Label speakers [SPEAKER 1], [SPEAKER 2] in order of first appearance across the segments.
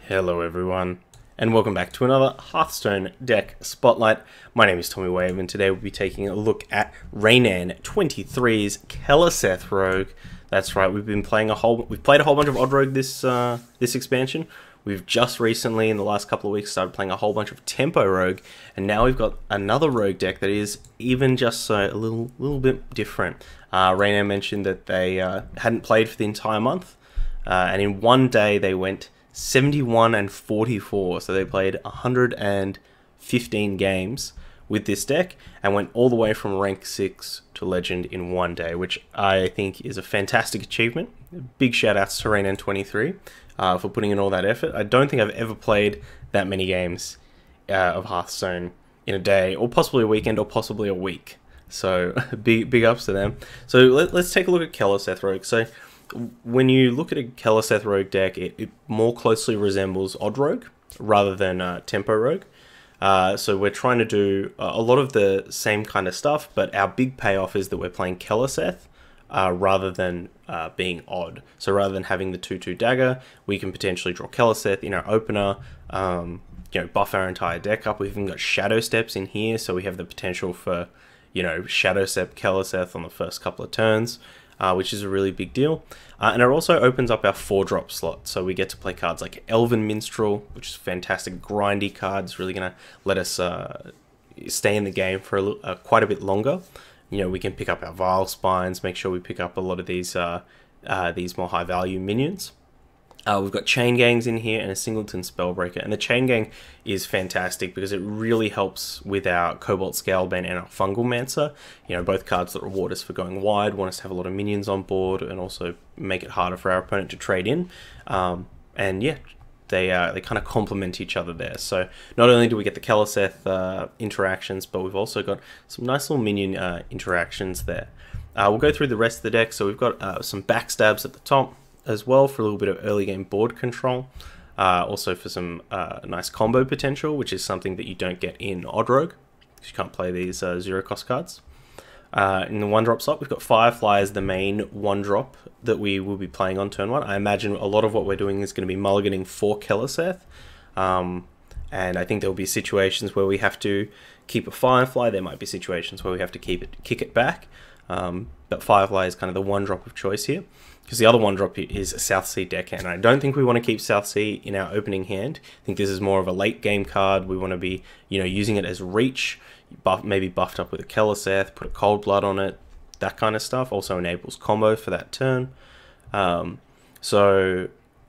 [SPEAKER 1] Hello everyone, and welcome back to another Hearthstone deck spotlight. My name is Tommy Wave, and today we'll be taking a look at Reinan23's Keleseth Rogue. That's right, we've played a whole bunch of Odd Rogue this expansion. We've just recently, in the last couple of weeks, started playing a whole bunch of Tempo Rogue, and now we've got another Rogue deck that is even just so a little bit different. Reinan mentioned that they hadn't played for the entire month, and in one day they went 71 and 44, so they played 115 games with this deck and went all the way from rank 6 to legend in one day, which I think is a fantastic achievement. Big shout outs to Reinan23 for putting in all that effort. I don't think I've ever played that many games of Hearthstone in a day, or possibly a weekend, or possibly a week, so big ups to them. So let's take a look at Keleseth Rogue. So when you look at a Keleseth Rogue deck, it more closely resembles Odd Rogue rather than Tempo Rogue. So we're trying to do a lot of the same kind of stuff, but our big payoff is that we're playing Keleseth rather than being odd. So rather than having the 2/2 dagger, we can potentially draw Keleseth in our opener, buff our entire deck up. We've even got Shadow Steps in here, so we have the potential for, Shadow Step Keleseth on the first couple of turns. Which is a really big deal. And it also opens up our 4-drop slot, so we get to play cards like Elven Minstrel, which is a fantastic grindy card. It's really going to let us stay in the game for quite a bit longer. We can pick up our Vile Spines, make sure we pick up a lot of these more high value minions. We've got Chain Gangs in here and a Singleton Spellbreaker, and the Chain Gang is fantastic because it really helps with our Cobalt Scalebane and our Fungal Mancer. Both cards that reward us for going wide, want us to have a lot of minions on board, and also make it harder for our opponent to trade in. And yeah, they kind of complement each other there. So not only do we get the Keleseth interactions, but we've also got some nice little minion interactions there. We'll go through the rest of the deck. So we've got some backstabs at the top as well for a little bit of early game board control, also for some nice combo potential, which is something that you don't get in Odd Rogue because you can't play these 0-cost cards. In the 1-drop slot, we've got Firefly as the main 1-drop that we will be playing on turn 1. I imagine a lot of what we're doing is going to be mulliganing for Keleseth, and I think there will be situations where we have to keep a Firefly. There might be situations where we have to kick it back, but Firefly is kind of the 1-drop of choice here, because the other 1-drop is a Southsea deckhand. I don't think we want to keep Southsea in our opening hand. I think this is more of a late game card. We want to be, using it as reach, maybe buffed up with a Keleseth, put a Cold Blood on it, that kind of stuff. Also enables combo for that turn. So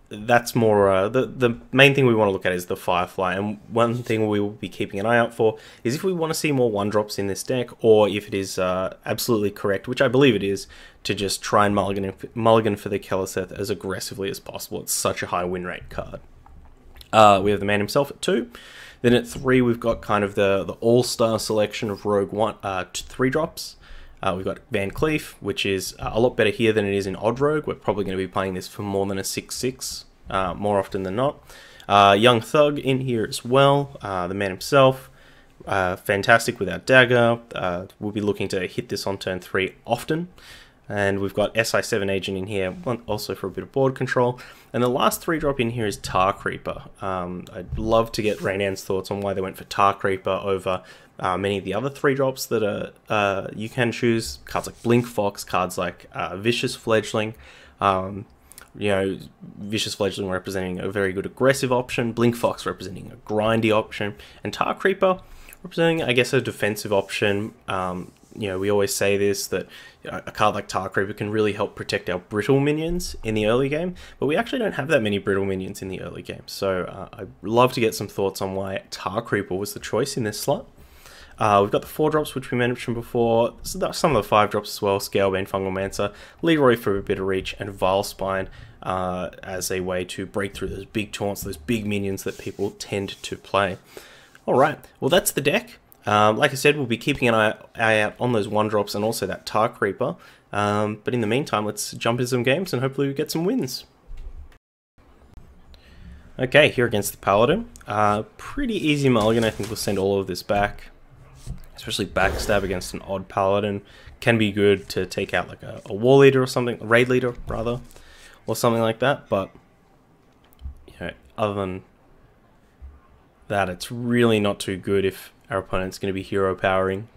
[SPEAKER 1] that's more the main thing we want to look at is the Firefly, and one thing we will be keeping an eye out for is if we want to see more 1-drops in this deck, or if it is absolutely correct, which I believe it is, to just try and mulligan for the Keleseth as aggressively as possible. It's such a high win rate card. We have the man himself at 2. Then at 3 we've got kind of the all-star selection of Rogue 3-drops. We've got Van Cleef, which is a lot better here than it is in Odd Rogue. We're probably going to be playing this for more than a 6/6, more often than not. Young Thug in here as well, the man himself. Fantastic with our dagger. We'll be looking to hit this on turn 3 often. And we've got SI7 Agent in here, also for a bit of board control. And the last 3-drop in here is Tar Creeper. I'd love to get Reinan's thoughts on why they went for Tar Creeper over many of the other 3-drops that you can choose. Cards like Blink Fox, cards like Vicious Fledgling. Vicious Fledgling representing a very good aggressive option, Blink Fox representing a grindy option, and Tar Creeper representing, I guess, a defensive option. We always say this, that a card like Tar Creeper can really help protect our brittle minions in the early game, but we actually don't have that many brittle minions in the early game. So I'd love to get some thoughts on why Tar Creeper was the choice in this slot. We've got the 4-drops, which we mentioned before, some of the 5-drops as well, Scalebane, Fungal Mancer, Leroy for a bit of reach, and Vile Spine as a way to break through those big taunts, those big minions that people tend to play. Alright, well that's the deck. Like I said, we'll be keeping an eye out on those 1-drops and also that Tar Creeper. But in the meantime, let's jump into some games and hopefully we get some wins. Okay, here against the Paladin. Pretty easy mulligan. I think we'll send all of this back. Especially backstab against an odd Paladin. Can be good to take out like a War Leader or something, a Raid Leader rather, or something like that. But other than that it's really not too good if our opponent's going to be hero powering,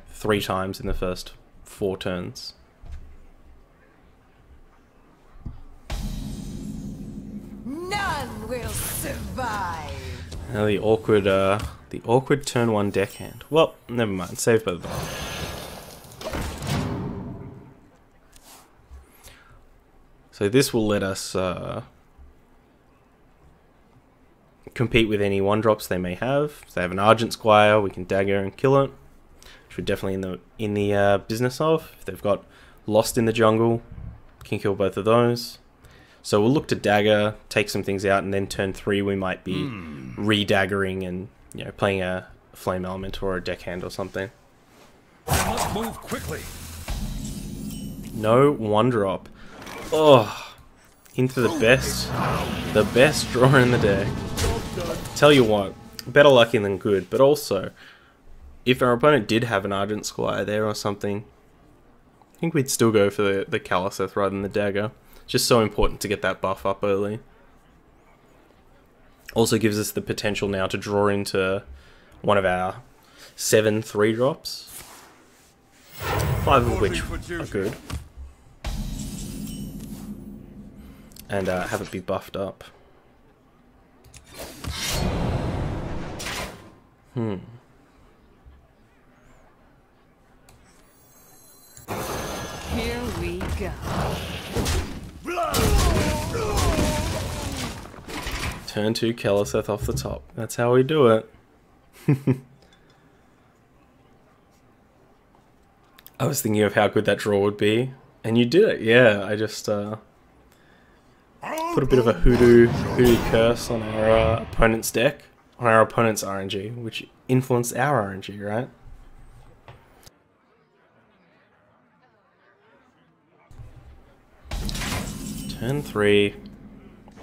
[SPEAKER 1] 3 times in the first 4 turns.
[SPEAKER 2] None will survive.
[SPEAKER 1] Now the awkward turn 1 deckhand. Well, never mind. Saved by the bell. So this will let us compete with any 1-drops they may have. If they have an Argent Squire, we can dagger and kill it, which we're definitely in the business of. If they've got Lost in the Jungle, can kill both of those. So we'll look to dagger, take some things out, and then turn 3 we might be re-daggering and playing a Flame Element or a deckhand or something.
[SPEAKER 3] I must move quickly.
[SPEAKER 1] No 1-drop. Oh, into the best draw in the deck. Tell you what, better lucky than good, but also, if our opponent did have an Argent Squire there or something, I think we'd still go for the Keleseth rather than the dagger. It's just so important to get that buff up early. Also gives us the potential now to draw into one of our 7 3-drops. 5 of which are good. And have it be buffed up.
[SPEAKER 2] Here we go.
[SPEAKER 1] Turn 2 Keleseth off the top. That's how we do it. I was thinking of how good that draw would be, and you did it. Yeah, I just put a bit of a hoodoo curse on our opponent's deck, on our opponent's RNG, which influenced our RNG, right? Turn 3,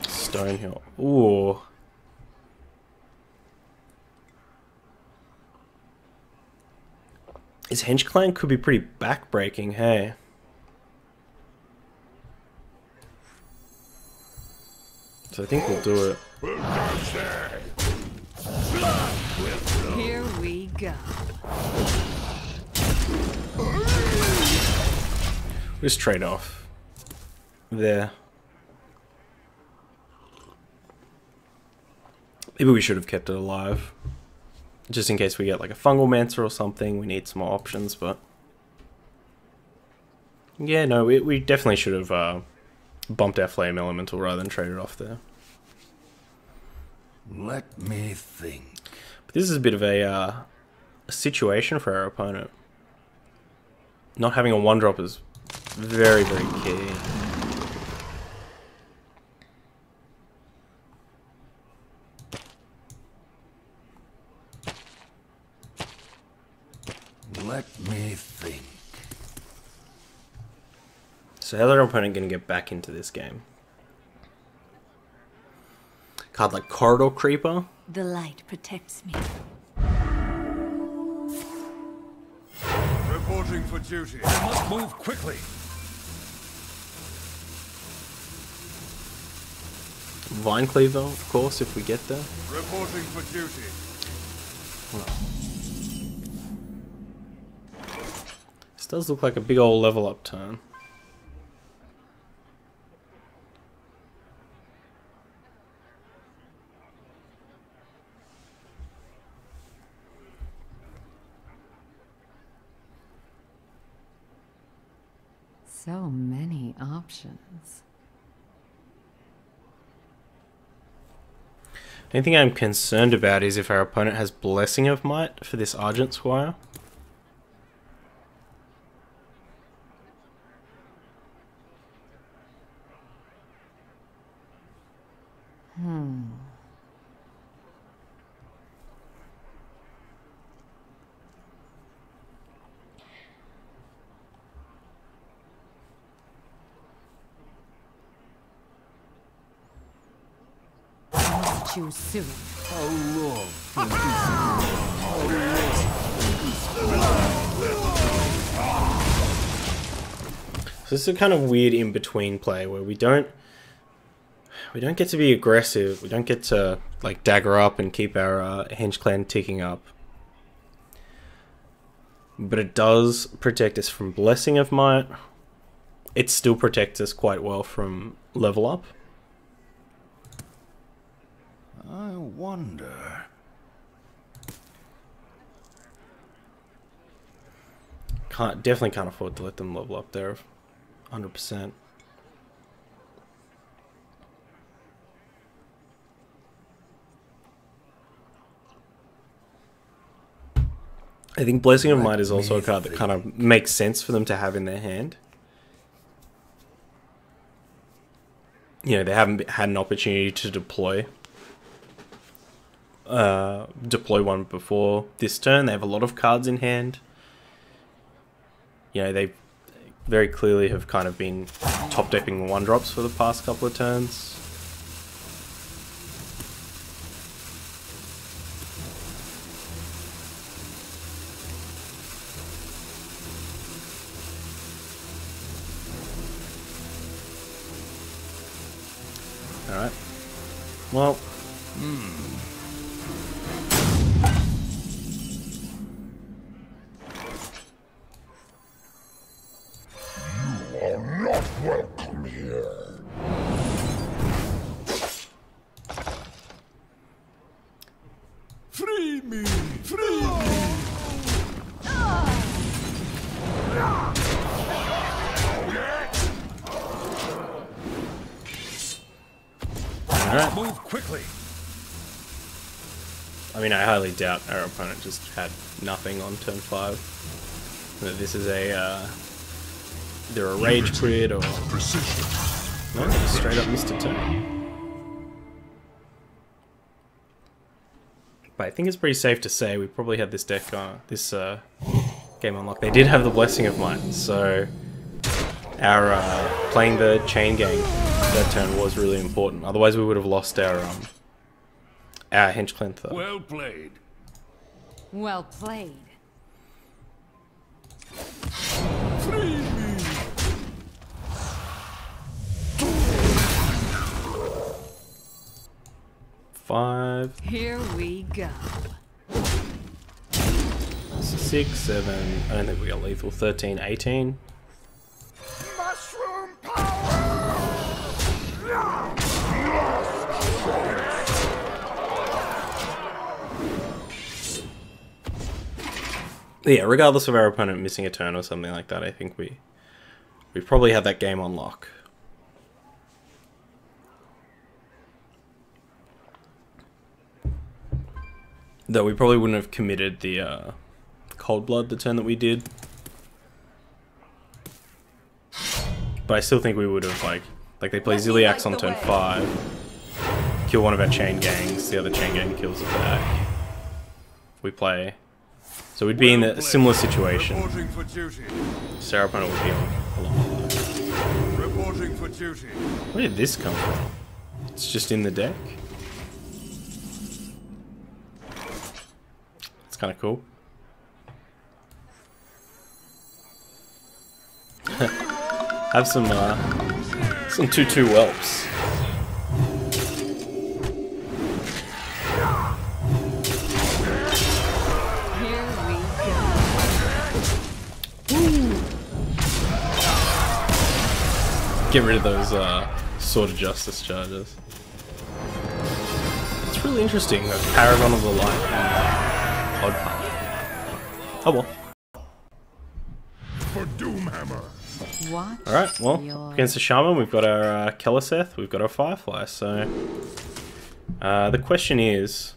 [SPEAKER 1] Stonehill. Ooh. His Hench Clan could be pretty backbreaking, hey? So I think we'll do it.
[SPEAKER 2] Here we go.
[SPEAKER 1] Just trade off. There. Maybe we should have kept it alive. Just in case we get like a Fungal Mancer or something, we need some more options, but... Yeah, no, we definitely should have bumped our Flame Elemental rather than traded off there.
[SPEAKER 3] Let me think.
[SPEAKER 1] But this is a bit of a situation for our opponent. Not having a 1-drop is very, very key.
[SPEAKER 3] Let me think.
[SPEAKER 1] So how's our opponent going to get back into this game? Card like Corridor Creeper.
[SPEAKER 2] The light protects me.
[SPEAKER 3] Reporting for duty. I must move quickly.
[SPEAKER 1] Vine Cleaver, of course, if we get there.
[SPEAKER 3] Reporting for duty.
[SPEAKER 1] This does look like a big old level up turn.
[SPEAKER 2] So many options.
[SPEAKER 1] The only thing I'm concerned about is if our opponent has Blessing of Might for this Argent Squire.
[SPEAKER 2] Too soon.
[SPEAKER 1] So this is a kind of weird in-between play where we don't We don't get to be aggressive. We don't get to like dagger up and keep our Henge Clan ticking up. But it does protect us from Blessing of Might. It still protects us quite well from level up.
[SPEAKER 3] I wonder.
[SPEAKER 1] Definitely can't afford to let them level up there, 100%. I think Blessing of Might is also a card that kind of makes sense for them to have in their hand. You know, they haven't had an opportunity to deploy one before this turn. They have a lot of cards in hand. You know, they very clearly have kind of been top-decking 1-drops for the past couple of turns. Alright. Well.
[SPEAKER 4] You are not welcome here.
[SPEAKER 3] Free me! Free me!
[SPEAKER 1] Alright.
[SPEAKER 3] Move quickly!
[SPEAKER 1] I mean, I highly doubt our opponent just had nothing on turn 5. That this is a, either a rage crit or...
[SPEAKER 4] Precision.
[SPEAKER 1] No, just straight up missed a turn. But I think it's pretty safe to say we probably had this deck, this game unlocked. They did have the Blessing of Might, so our playing the chain gang that turn was really important. Otherwise, we would have lost our Henge Clan.
[SPEAKER 3] Well played.
[SPEAKER 2] Well played.
[SPEAKER 3] Free me!
[SPEAKER 1] Five,
[SPEAKER 2] Here we go.
[SPEAKER 1] 6, 7. I don't think we got lethal. 13, 18.
[SPEAKER 4] Mushroom power!
[SPEAKER 1] Yeah, regardless of our opponent missing a turn or something like that, I think we probably had that game on lock. Though we probably wouldn't have committed the Cold Blood the turn that we did. But I still think we would have, like they play Ziliax on turn 5, kill one of our chain gangs, the other chain gang kills it back. We play... So we'd be in a similar situation.
[SPEAKER 3] Reporting for duty.
[SPEAKER 1] So our opponent would be on a lot more.
[SPEAKER 3] Reporting for duty.
[SPEAKER 1] Where did this come from? It's just in the deck? It's kind of cool. Have some 2/2 whelps.
[SPEAKER 2] Here we go.
[SPEAKER 1] Get rid of those Sword of Justice charges. It's really interesting that Paragon of the Light and Odd Paladin. Oh well.
[SPEAKER 4] For Doomhammer.
[SPEAKER 2] Watch
[SPEAKER 1] Alright, well,
[SPEAKER 2] your...
[SPEAKER 1] against the Shaman we've got our Keleseth, we've got our Firefly, so... the question is,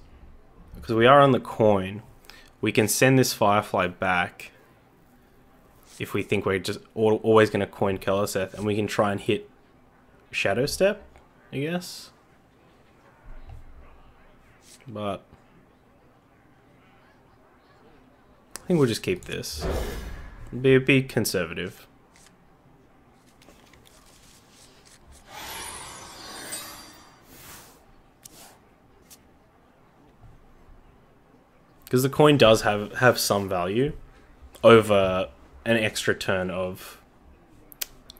[SPEAKER 1] because we are on the coin, we can send this Firefly back if we think we're just always going to coin Keleseth, and we can try and hit Shadow Step, I guess. But I think we'll just keep this. Be conservative. Because the coin does have some value over an extra turn of...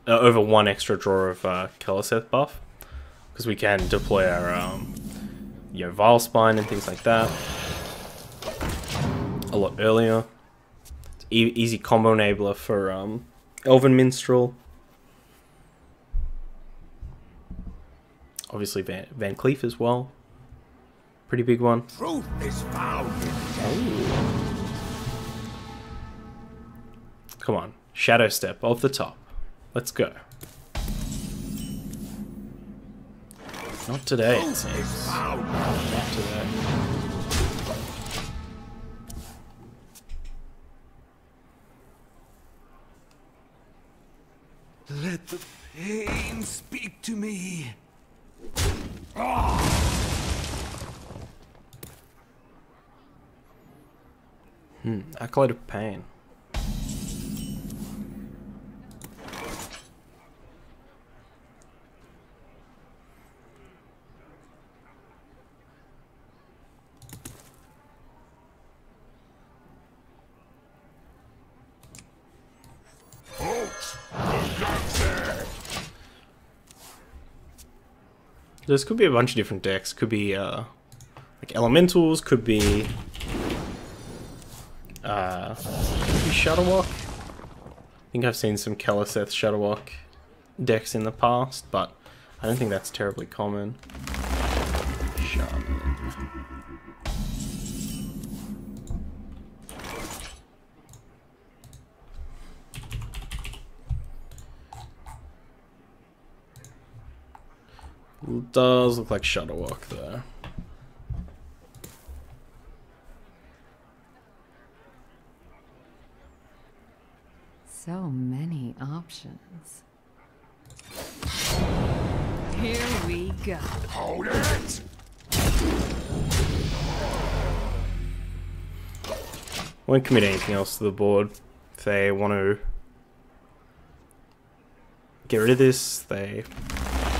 [SPEAKER 1] over one extra draw of Keleseth buff. because we can deploy our Vile Spine and things like that a lot earlier. It's easy combo enabler for Elven Minstrel. Obviously Van Cleef as well. Pretty big one.
[SPEAKER 3] Truth is found in
[SPEAKER 1] Come on. Shadow Step off the top. Let's go. Not today, it seems. Not today.
[SPEAKER 3] Let the pain speak to me.
[SPEAKER 1] Acolyte of Pain. This could be a bunch of different decks. Could be like elementals. Could be Shutterwalk. I think I've seen some Keleseth Shutterwalk decks in the past, but I don't think that's terribly common. Shaman. Does look like Shutterwalk though.
[SPEAKER 2] So many options. Here we go.
[SPEAKER 4] Hold it!
[SPEAKER 1] Won't commit anything else to the board. If they want to get rid of this, they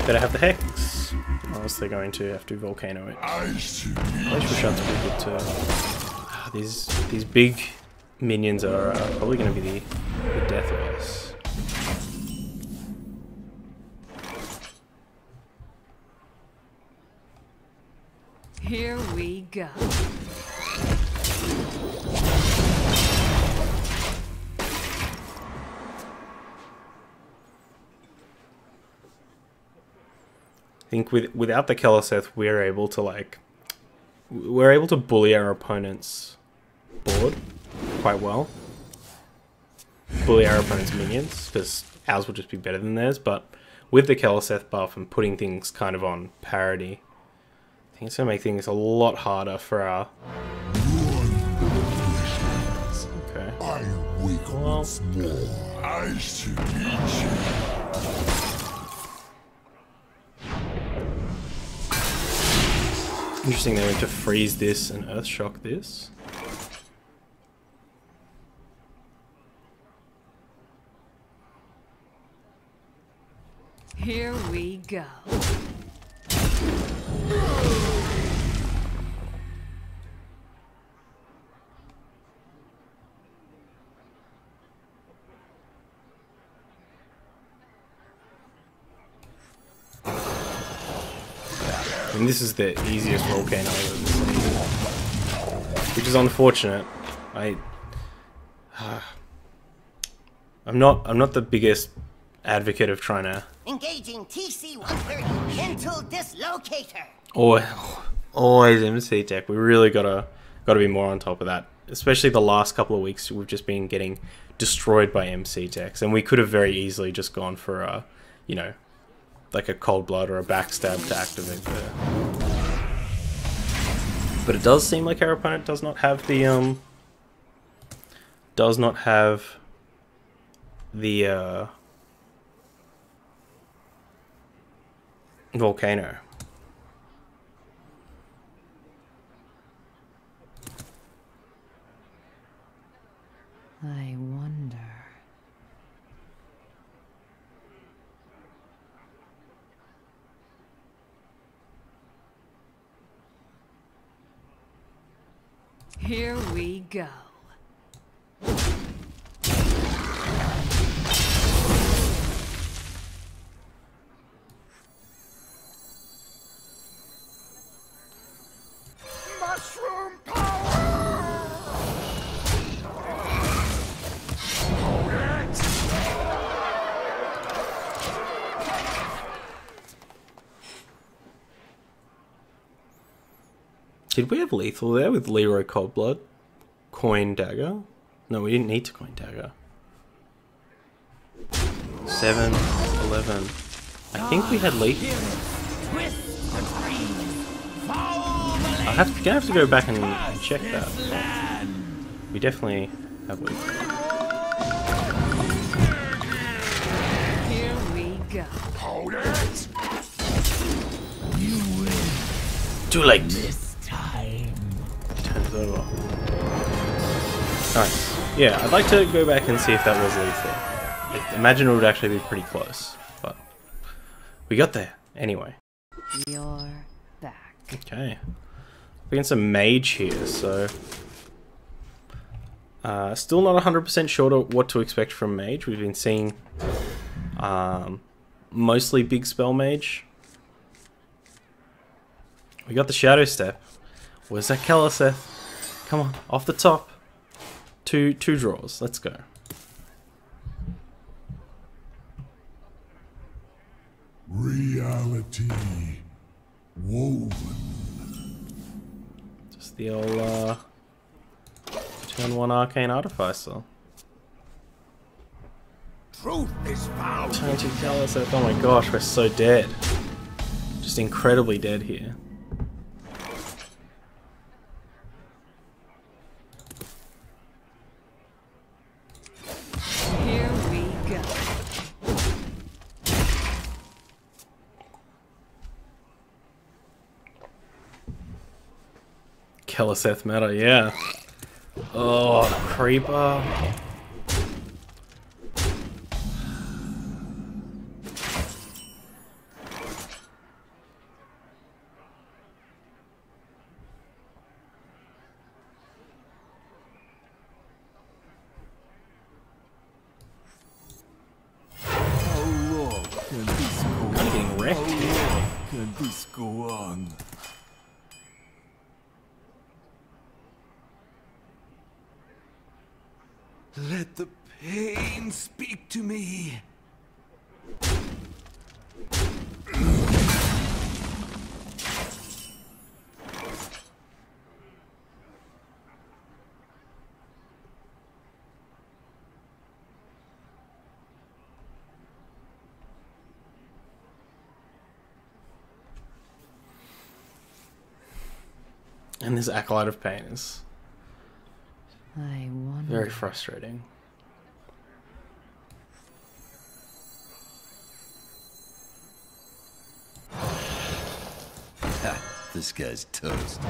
[SPEAKER 1] better have the Hex, or else they're going to have to Volcano it. Glacial Shot's pretty good too. These big minions are probably going to be the death of us.
[SPEAKER 2] Here we go.
[SPEAKER 1] I think without the Keleseth, we're able to bully our opponent's board quite well. Bully our opponent's minions, because ours will just be better than theirs, but with the Keleseth buff and putting things kind of on parity, I think it's going to make things a lot harder for our... Okay.
[SPEAKER 4] I wake once more. I should eat you.
[SPEAKER 1] Interesting they went to freeze this and earth shock this.
[SPEAKER 2] Here we go.
[SPEAKER 1] And this is the easiest volcano I've ever seen, which is unfortunate. I'm not the biggest advocate of trying to
[SPEAKER 5] Engaging TC-130 mental dislocator.
[SPEAKER 1] always MC tech. We really gotta be more on top of that. Especially the last couple of weeks, we've just been getting destroyed by MC techs, and we could have very easily just gone for a, you know, like a cold blood or a backstab to activate there. But it does seem like our opponent does not have the volcano.
[SPEAKER 2] I wonder. Here we go.
[SPEAKER 1] Did we have lethal there with Leroy Coldblood? Coin dagger? No, we didn't need to coin dagger. 7, 11. I think we had lethal. Gonna have to go back and check that. We definitely have lethal.
[SPEAKER 2] Here we go.
[SPEAKER 4] Hold it!
[SPEAKER 1] Too late.
[SPEAKER 4] This time.
[SPEAKER 1] Turns over. Nice. Yeah, I'd like to go back and see if that was lethal. I imagine it would actually be pretty close, but we got there anyway.
[SPEAKER 2] You're back.
[SPEAKER 1] Okay. Against a mage here, so still not 100% sure what to expect from mage. We've been seeing mostly big spell mage. We got the shadow step. Where's that Keleseth? Come on, off the top. Two draws. Let's go.
[SPEAKER 4] Reality woven.
[SPEAKER 1] Just the old turn 1 arcane artificer.
[SPEAKER 3] Truth is found.
[SPEAKER 1] Turn 2 Keleseth. Oh my gosh, we're so dead. Just incredibly dead here.
[SPEAKER 2] Here we go.
[SPEAKER 1] Keleseth meta, yeah. Oh, creeper. Kind of getting wrecked here.
[SPEAKER 3] Can this go on? Let the pain speak to me.
[SPEAKER 1] And this Acolyte of Pain is
[SPEAKER 2] I wonder.
[SPEAKER 1] very frustrating.
[SPEAKER 3] Ha, this guy's toast.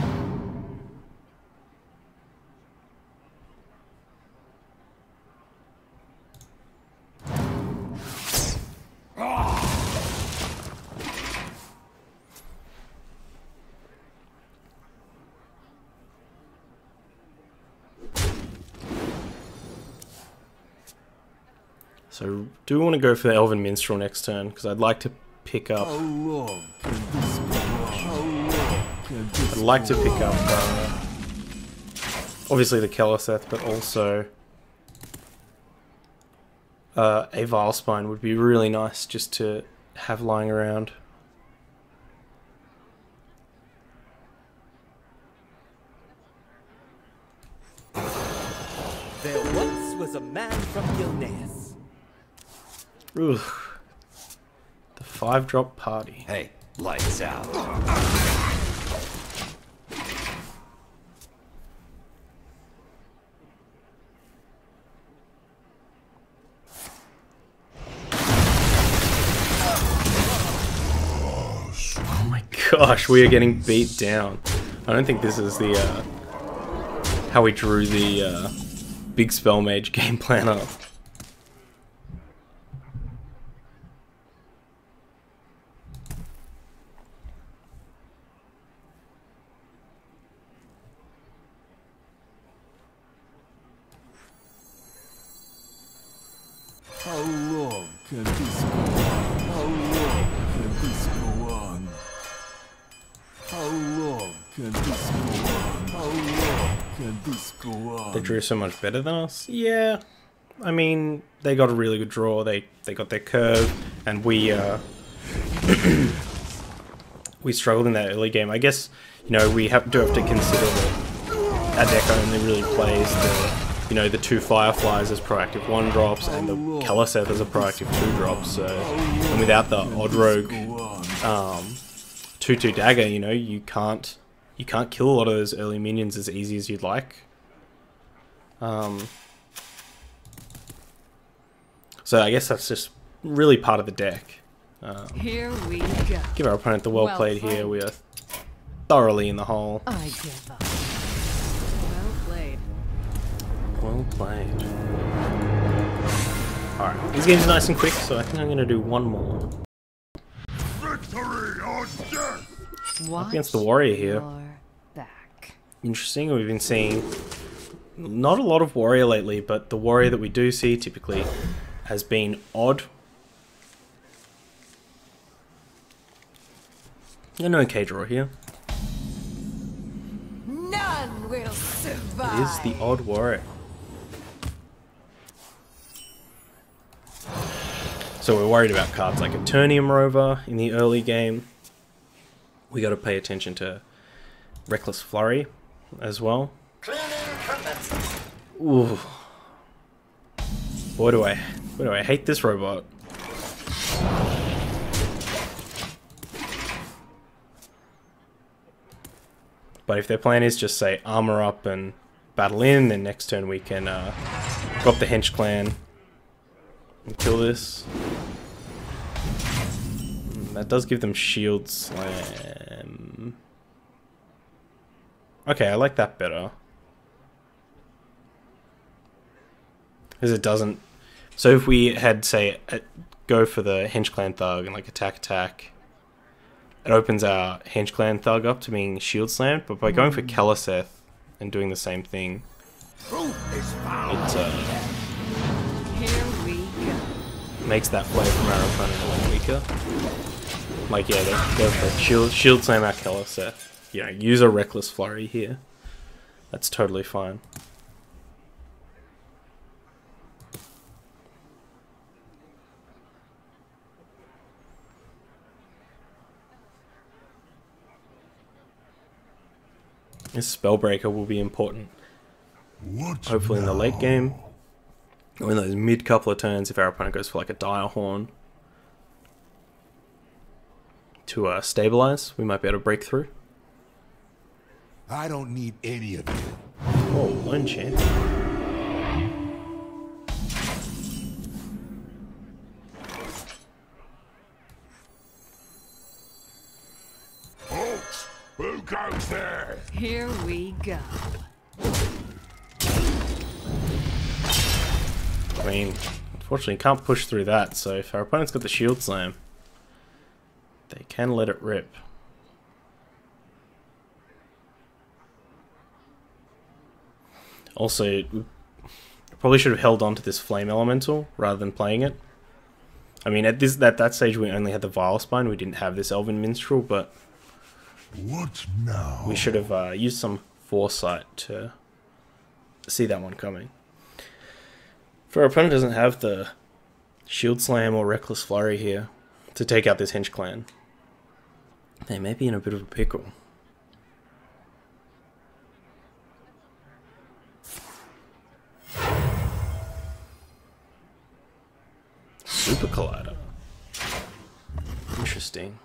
[SPEAKER 1] So, do we want to go for the Elven Minstrel next turn? Because I'd like to pick up...
[SPEAKER 3] How long can this go on? How long can this
[SPEAKER 1] I'd like to pick up, obviously the Keleseth, but also a Vilespine would be really nice just to have lying around.
[SPEAKER 6] There once was a man from Gilneas.
[SPEAKER 1] Ugh. The 5-drop party.
[SPEAKER 3] Hey, lights out.
[SPEAKER 1] Oh my gosh, we are getting beat down. I don't think this is the how we drew the big Spell Mage game plan up.
[SPEAKER 3] How long can this go on? How long can this go on? How long can this go on? How long can this go on?
[SPEAKER 1] They drew so much better than us? Yeah. I mean, they got a really good draw. They got their curve, and we we struggled in that early game. I guess, you know, we do have to consider that our deck only really plays the, you know, the 2 Fireflies as proactive 1-drops and the Keleseth as a proactive 2-drop. So, and without the Odd Rogue 2/2 dagger, you know, you can't kill a lot of those early minions as easy as you'd like. So I guess that's just really part of the deck.
[SPEAKER 2] Here we go.
[SPEAKER 1] Give our opponent the well played here. We are thoroughly in the hole.
[SPEAKER 2] I give up. Well played.
[SPEAKER 1] Well played. Alright, this game's nice and quick, so I think I'm going to do one more.
[SPEAKER 4] Victory or death!
[SPEAKER 2] Watch
[SPEAKER 1] Against the warrior here.
[SPEAKER 2] your back.
[SPEAKER 1] Interesting, we've been seeing not a lot of warrior lately, but the warrior that we do see typically has been odd. An okay draw here.
[SPEAKER 2] None will
[SPEAKER 1] It
[SPEAKER 2] survive.
[SPEAKER 1] is the odd warrior. So we're worried about cards like Eternium Rover in the early game. We got to pay attention to Reckless Flurry as well. Ooh. Boy do I hate this robot. But if their plan is just say armor up and battle in, then next turn we can go up the Hench Clan and kill this. That does give them shield slam. Okay, I like that better. Because it doesn't... So if we had, say, go for the Hench Clan Thug and like attack, it opens our Hench Clan Thug up to being shield slammed, but by going for Keleseth and doing the same thing, it
[SPEAKER 2] Here we go.
[SPEAKER 1] makes that play from our opponent a lot weaker. Like, yeah, they go for shield slam our Keleseth. You know, use a Reckless Flurry here. That's totally fine. This Spellbreaker will be important. Hopefully in the late game. Or in those mid couple of turns if our opponent goes for like a Dire Horn. To stabilize, we might be able to break through.
[SPEAKER 4] I don't need any of you.
[SPEAKER 1] Oh, Lone Champion.
[SPEAKER 4] Folks, who goes there?
[SPEAKER 2] Here we go.
[SPEAKER 1] I mean, unfortunately you can't push through that, so if our opponent's got the shield slam, they can let it rip. Also, we probably should have held on to this Flame Elemental rather than playing it. I mean, at that stage we only had the Vile Spine, we didn't have this Elven Minstrel, but
[SPEAKER 4] What now?
[SPEAKER 1] we should have used some foresight to see that one coming. If our opponent doesn't have the Shield Slam or Reckless Flurry here to take out this Hench Clan, they may be in a bit of a pickle. Super Collider. Interesting.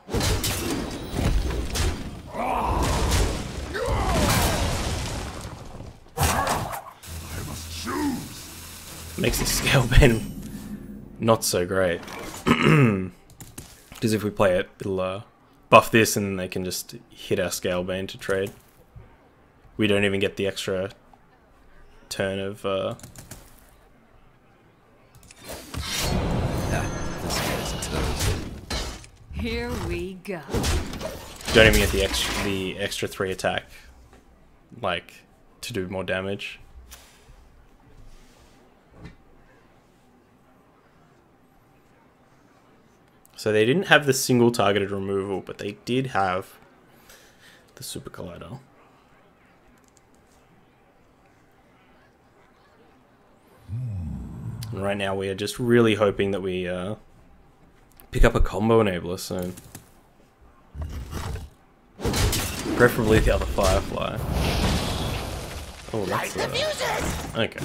[SPEAKER 1] Makes the scale bend not so great. Because if we play it, it'll buff this and then they can just hit our scale bane to trade. We don't even get the extra turn of
[SPEAKER 2] Here we go.
[SPEAKER 1] don't even get the extra 3 attack, like, to do more damage. So they didn't have the single targeted removal, but they did have the Super Collider. And right now we are just really hoping that we pick up a combo enabler soon. Preferably the other Firefly. Oh, that's okay.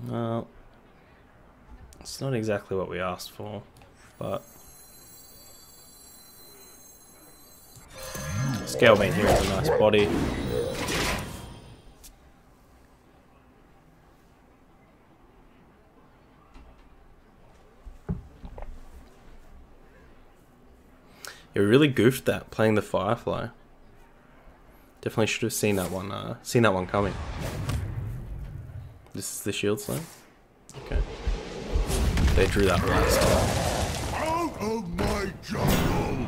[SPEAKER 1] Well, it's not exactly what we asked for, but Scalebane here is a nice body. Yeah, we really goofed that playing the Firefly. Definitely should have seen that one coming. This is the shield slime? Okay. They drew that last time.
[SPEAKER 4] Out of my jungle!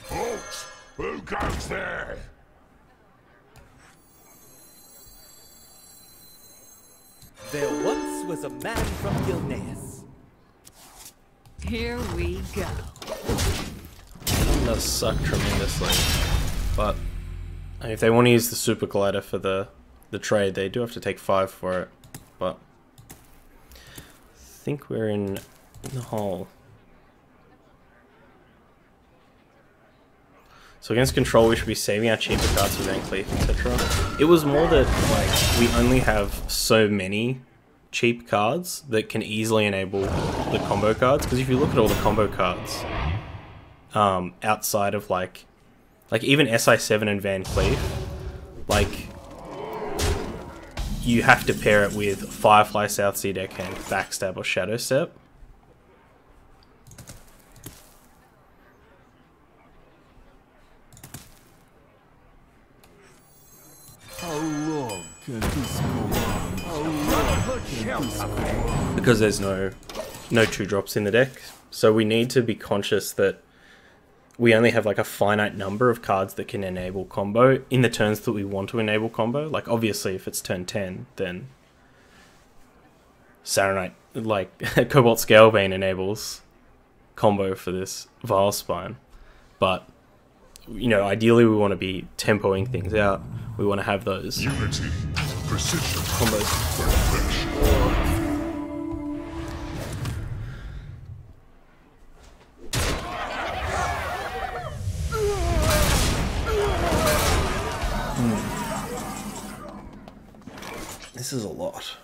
[SPEAKER 4] Folks, who goes there?
[SPEAKER 6] There once was a man from Gilneas.
[SPEAKER 2] Here we go.
[SPEAKER 1] That does suck tremendously. But if they want to use the super glider for the trade, they do have to take 5 for it. But I think we're in the hole. So against control, we should be saving our cheaper cards for Van Cleef, etc. It was more that like we only have so many cheap cards that can easily enable the combo cards. Because if you look at all the combo cards, outside of like even SI7 and Van Cleef, like you have to pair it with Firefly, Southsea Deckhand, Backstab, or Shadow Step.
[SPEAKER 3] How long can this go on? How long can this go on?
[SPEAKER 1] Because there's no 2-drops in the deck, so we need to be conscious that we only have like a finite number of cards that can enable combo in the turns that we want to enable combo. Like obviously if it's turn 10, then Saronite, like Cobalt Scalebane enables combo for this Vile Spine, but you know, ideally we want to be tempoing things out. We want to have those
[SPEAKER 4] Unity, precision,
[SPEAKER 1] combos.
[SPEAKER 4] perfection.
[SPEAKER 1] This is a lot.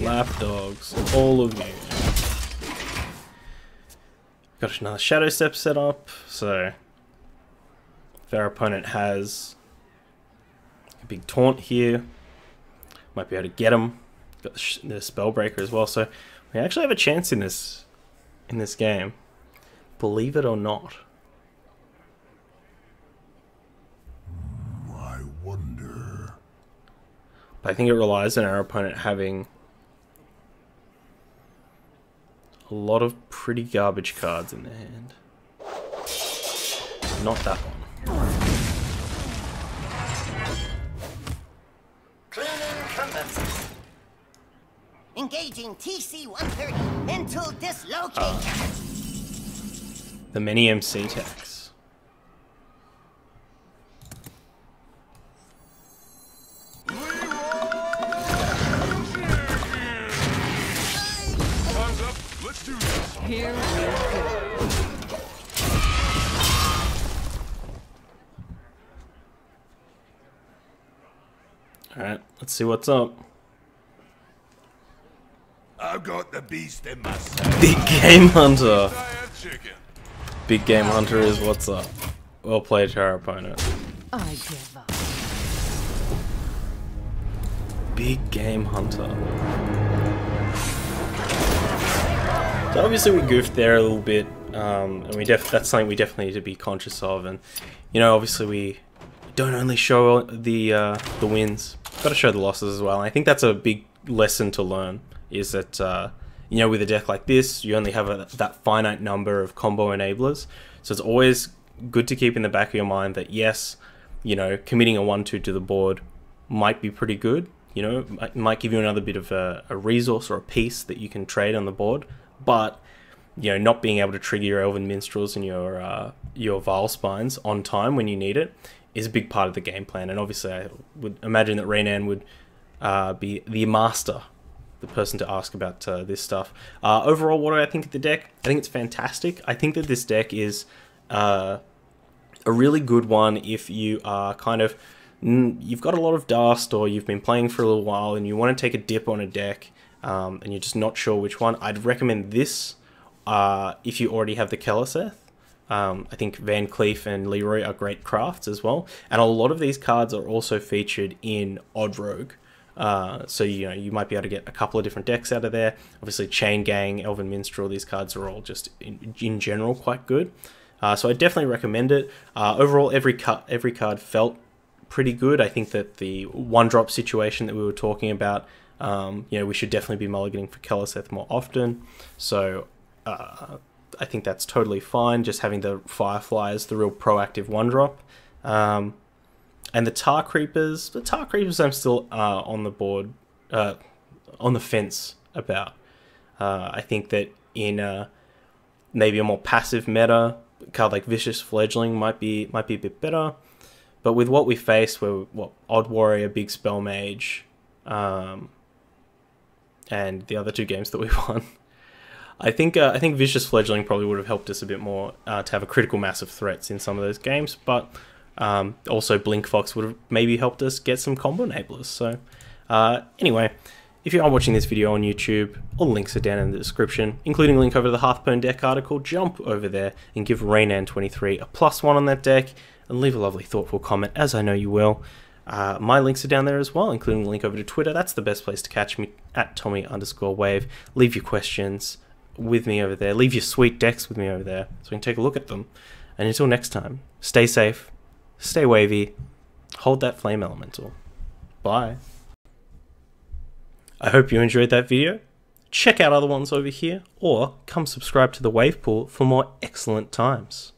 [SPEAKER 1] Lapdogs, all of you. Got another Shadow Step set up, so if our opponent has a big taunt here, might be able to get him. Got the Spellbreaker as well, so we actually have a chance in this game, believe it or not.
[SPEAKER 4] I wonder.
[SPEAKER 1] But I think it relies on our opponent having a lot of pretty garbage cards in their hand. Not that one.
[SPEAKER 5] Cleaning condenses. Engaging TC-130. Mental dislocator.
[SPEAKER 1] The many MC tax.
[SPEAKER 4] Time's up. Let's do this.
[SPEAKER 2] Here we go.
[SPEAKER 1] Alright, let's see what's up.
[SPEAKER 4] I've got the beast in myself.
[SPEAKER 1] Big Game Hunter.
[SPEAKER 4] I have chicken.
[SPEAKER 1] Big Game Hunter is what's up. Well played to our opponent.
[SPEAKER 2] I give up.
[SPEAKER 1] Big Game Hunter. So obviously we goofed there a little bit, and that's something we definitely need to be conscious of. And you know, obviously we don't only show the wins, got to show the losses as well. And I think that's a big lesson to learn. Is that you know, with a deck like this, you only have that finite number of combo enablers. So it's always good to keep in the back of your mind that, yes, you know, committing a 1/2 to the board might be pretty good. You know, it might give you another bit of a resource or a piece that you can trade on the board. But, you know, not being able to trigger your Elven Minstrels and your Vile Spines on time when you need it is a big part of the game plan. And obviously I would imagine that Reinan would be the master, the person to ask about this stuff. Overall, what do I think of the deck? I think it's fantastic. I think that this deck is a really good one if you are kind of, you've got a lot of dust, or you've been playing for a little while and you want to take a dip on a deck, and you're just not sure which one. I'd recommend this if you already have the Keleseth. I think Van Cleef and Leroy are great crafts as well, and a lot of these cards are also featured in Odd Rogue. So, you know, you might be able to get a couple of different decks out of there. Obviously, Chain Gang, Elven Minstrel, these cards are all just in general quite good. So I definitely recommend it. Overall, every card felt pretty good. I think that the 1-drop situation that we were talking about, you know, we should definitely be mulliganing for Keleseth more often. So I think that's totally fine. Just having the Firefly as the real proactive 1-drop. And the Tar Creepers I'm still on the board, on the fence about. I think that in maybe a more passive meta, a card like Vicious Fledgling might be a bit better. But with what we faced, Odd Warrior, Big Spell Mage, and the other 2 games that we won, I think Vicious Fledgling probably would have helped us a bit more to have a critical mass of threats in some of those games. But also Blink Fox would have maybe helped us get some combo enablers. So anyway, if you are watching this video on YouTube, all the links are down in the description, including a link over to the Hearthstone deck article. Jump over there and give Reinan23 a +1 on that deck, and leave a lovely thoughtful comment, as I know you will. My links are down there as well, including a link over to Twitter. That's the best place to catch me, at Tommy_Wave. Leave your questions with me over there. Leave your sweet decks with me over there so we can take a look at them. And until next time, stay safe, stay wavy, hold that flame elemental. Bye. I hope you enjoyed that video. Check out other ones over here, or come subscribe to the Wave Pool for more excellent times.